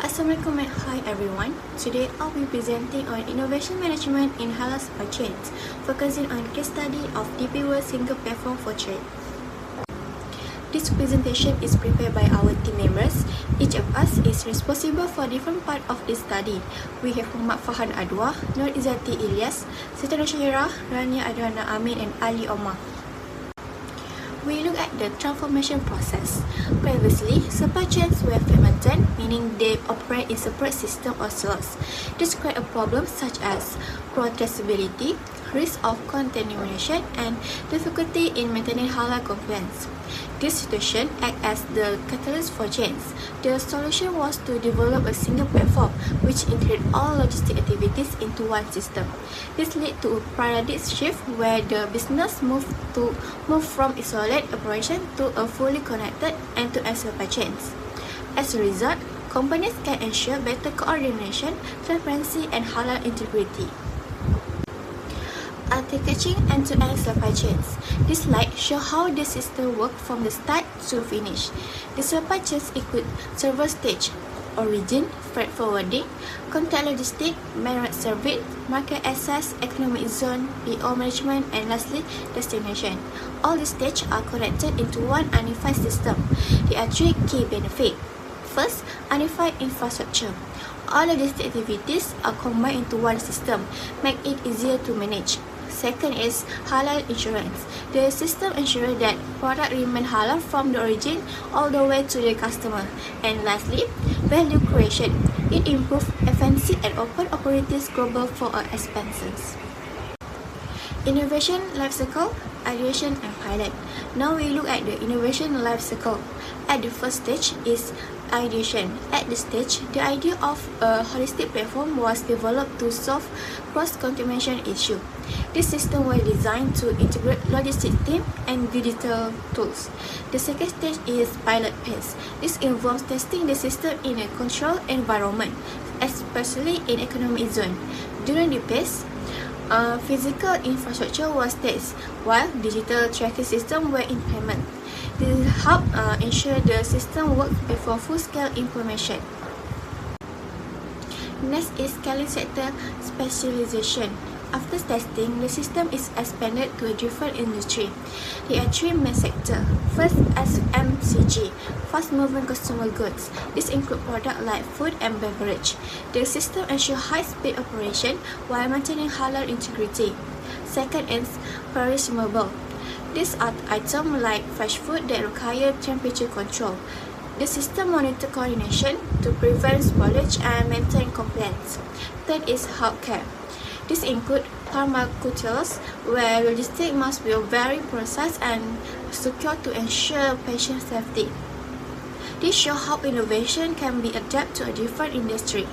Assalamualaikum and hi everyone. Today I'll be presenting on innovation management in halal supply chains, focusing on case study of DP World single platform for trade. This presentation is prepared by our team members. Each of us is responsible for different part of this study. We have Muhammad Fahan Adwa, Nur Izzati Ilyas, Siti Syahira, Rania Adrana Amin and Ali Omar. We look at the transformation process. Previously, supply chains were fragmented, meaning they operate in separate systems or cells. This creates a problem such as poor traceability, risk of contamination, and difficulty in maintaining halal compliance. This situation acts as the catalyst for change. The solution was to develop a single platform which included all logistic activities into one system. This led to a paradigm shift where the business moved from isolated operation to a fully connected end-to-end supply chains. As a result, companies can ensure better coordination, transparency, and halal integrity. Architecting end-to-end supply chains. This slide shows how the system works from the start to finish. The supply chains include server stage, origin, freight forwarding, contract logistics, mail service, market access, economic zone, PO management, and lastly, destination. All these stages are connected into one unified system. There are three key benefits. First, unified infrastructure. All logistic activities are combined into one system, make it easier to manage. Second is halal insurance. The system ensures that product remain halal from the origin all the way to the customer. And lastly, value creation. It improves efficiency and open opportunities global for our expenses. Innovation lifecycle, ideation and pilot. Now we look at the innovation lifecycle. At the first stage is ideation. At this stage, the idea of a holistic platform was developed to solve cross-contamination issue. This system was designed to integrate logistics team and digital tools. The second stage is pilot phase. This involves testing the system in a controlled environment, especially in economic zone. During the phase, physical infrastructure was tested, while digital tracking systems were implemented. This helped ensure the system works before full-scale implementation. Next is scaling sector specialization. After testing, the system is expanded to a different industry. There are three main sectors. First, FMCG, fast-moving consumer goods. This includes products like food and beverage. The system ensures high-speed operation while maintaining halal integrity. Second is perishable. These are items like fresh food that require temperature control. The system monitors coordination to prevent spoilage and maintain compliance. Third is healthcare. This includes pharmaceuticals, where logistics must be very precise and secure to ensure patient safety. This shows how innovation can be adapted to a different industry.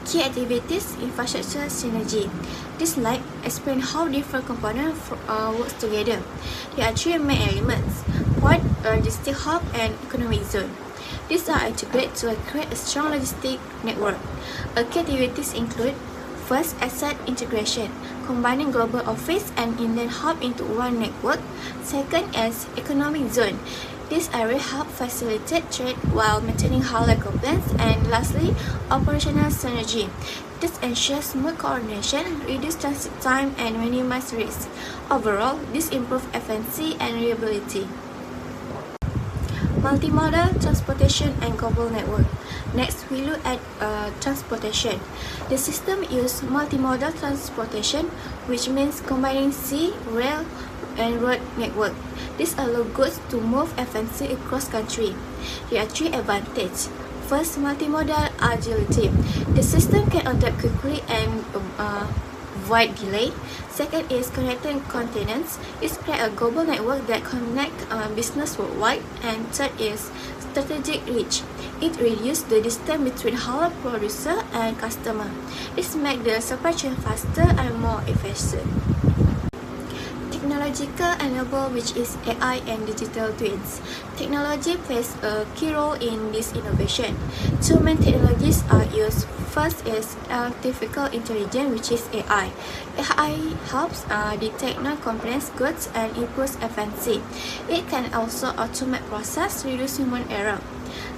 Key activities, infrastructure synergy. This slide explains how different components work together. There are three main elements: port, logistic hub, and economic zone. These are integrated to create a strong logistic network. Key activities include: first, asset integration, combining global office and Indian hub into one network. Second is economic zone. This area helps facilitate trade while maintaining halal compliance. And lastly, operational synergy. This ensures smooth coordination, reduce transit time, and minimize risk. Overall, this improves efficiency and reliability. Multimodal transportation and global network. Next, we look at transportation. The system uses multimodal transportation, which means combining sea, rail, and road network. This allows goods to move efficiently across country. There are three advantages. First, multimodal agility. The system can adapt quickly and avoid delay. Second is connecting continents. It creates a global network that connects business worldwide. And third is strategic reach. It reduces the distance between halal producer and customer. This makes the supply chain faster and more efficient. Technological enable, which is AI and digital twins. Technology plays a key role in this innovation. Two main technologies are used. First is artificial intelligence, which is AI. AI helps detect non-compliance goods and improves efficiency. It can also automate process, reduce human error.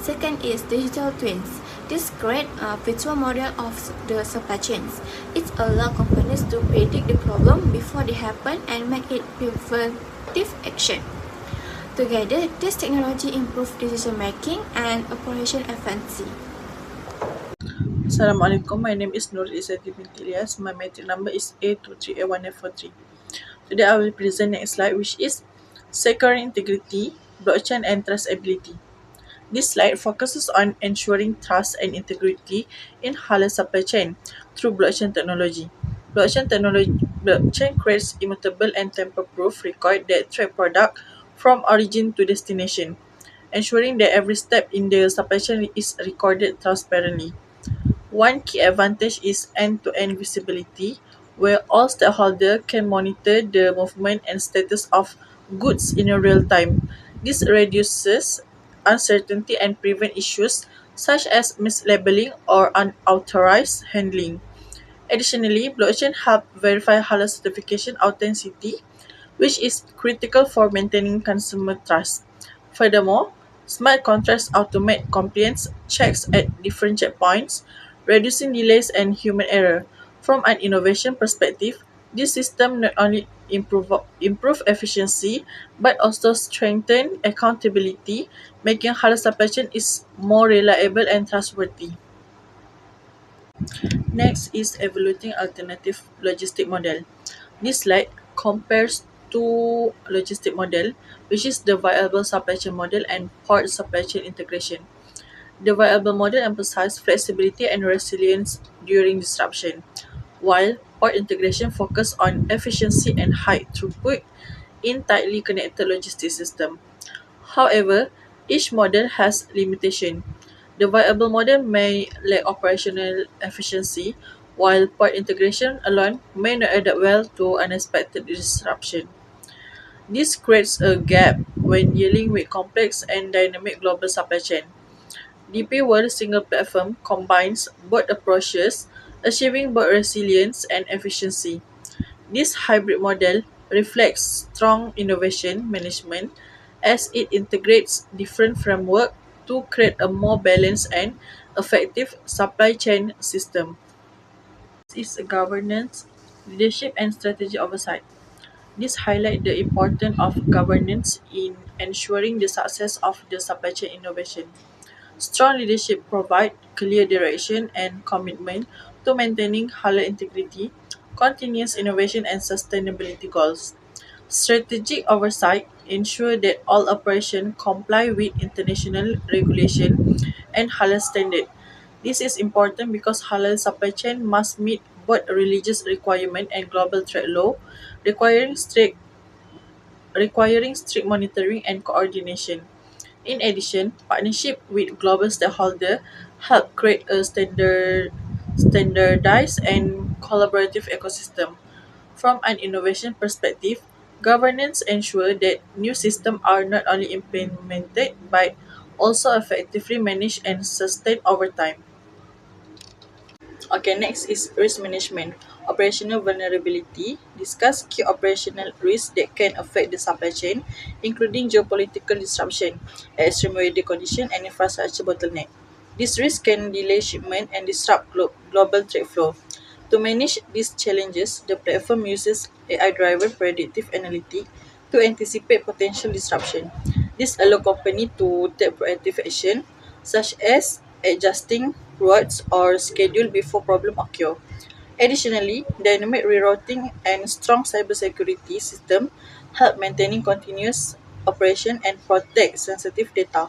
Second is digital twins. This create a virtual model of the supply chains. It allows companies to predict the problem before they happen and make it preventive action. Together, this technology improves decision making and operation efficiency. Assalamualaikum. My name is Nur Izzati binti Ilyas. My metric number is A2381943. Today I will present next slide, which is security integrity, blockchain and trustability. This slide focuses on ensuring trust and integrity in halal supply chain through blockchain technology. Blockchain creates immutable and tamper-proof record that track product from origin to destination, ensuring that every step in the supply chain is recorded transparently. One key advantage is end-to-end visibility, where all stakeholders can monitor the movement and status of goods in real time. This reduces uncertainty and prevent issues such as mislabeling or unauthorized handling. Additionally, blockchain help verify halal certification authenticity, which is critical for maintaining consumer trust. Furthermore, smart contracts automate compliance checks at different checkpoints, reducing delays and human error. From an innovation perspective, this system not only improve efficiency but also strengthen accountability, making halal supply chain is more reliable and trustworthy. Next is evaluating alternative logistic model. This slide compares two logistic model, which is the viable supply chain model and port supply chain integration. The viable model emphasizes flexibility and resilience during disruption, while port integration focus on efficiency and high throughput in tightly connected logistics system. However, each model has limitation. The viable model may lack operational efficiency, while port integration alone may not adapt well to unexpected disruption. This creates a gap when dealing with complex and dynamic global supply chain. DP World Single Platform combines both approaches, achieving both resilience and efficiency. This hybrid model reflects strong innovation management as it integrates different frameworks to create a more balanced and effective supply chain system. This is governance, leadership, and strategy oversight. This highlights the importance of governance in ensuring the success of the supply chain innovation. Strong leadership provides clear direction and commitment to maintaining halal integrity, continuous innovation, and sustainability goals. Strategic oversight ensure that all operations comply with international regulation and halal standard. This is important because halal supply chain must meet both religious requirement and global trade law, requiring strict monitoring and coordination. In addition, partnership with global stakeholders help create a standardized and collaborative ecosystem. From an innovation perspective, governance ensures that new systems are not only implemented but also effectively managed and sustained over time. Okay, next is risk management. Operational vulnerability. Discuss key operational risks that can affect the supply chain, including geopolitical disruption, extreme weather condition, and infrastructure bottleneck. These risks can delay shipment and disrupt global trade flow. To manage these challenges, the platform uses AI-driven predictive analytics to anticipate potential disruption. This allows companies to take proactive action, such as adjusting routes or schedule before problem occur. Additionally, dynamic rerouting and strong cybersecurity system help maintaining continuous operation and protect sensitive data.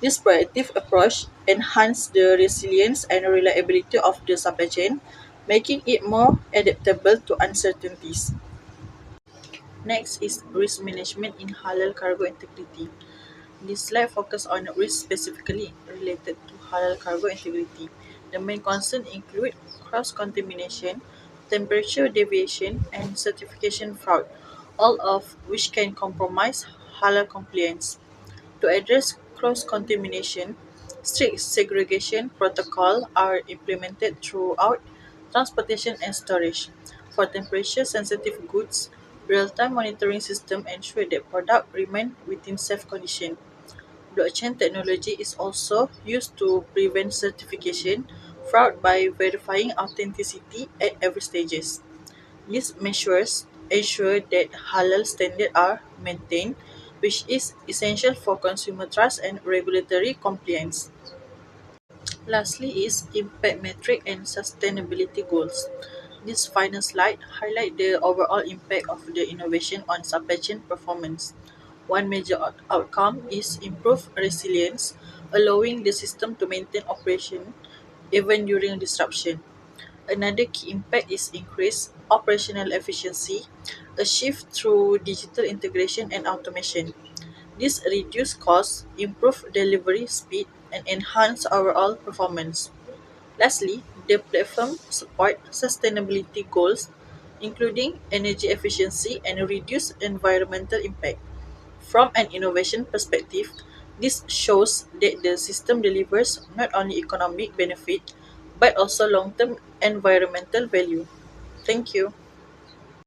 This proactive approach enhances the resilience and reliability of the supply chain, making it more adaptable to uncertainties. Next is risk management in halal cargo integrity. This slide focuses on risks specifically related to halal cargo integrity. The main concerns include cross-contamination, temperature deviation, and certification fraud, all of which can compromise halal compliance. To address cross-contamination, strict segregation protocols are implemented throughout transportation and storage. For temperature-sensitive goods, real-time monitoring systems ensure that products remain within safe conditions. Blockchain technology is also used to prevent certification fraud by verifying authenticity at every stages. These measures ensure that halal standards are maintained, which is essential for consumer trust and regulatory compliance. Lastly is impact metric and sustainability goals. This final slide highlight the overall impact of the innovation on supply chain performance. One major outcome is improved resilience, allowing the system to maintain operation even during disruption. Another key impact is increased operational efficiency, a shift through digital integration and automation. This reduce costs, improve delivery speed, and enhance overall performance. Lastly, the platform support sustainability goals, including energy efficiency and reduced environmental impact. From an innovation perspective, this shows that the system delivers not only economic benefit but also long-term environmental value. Thank you.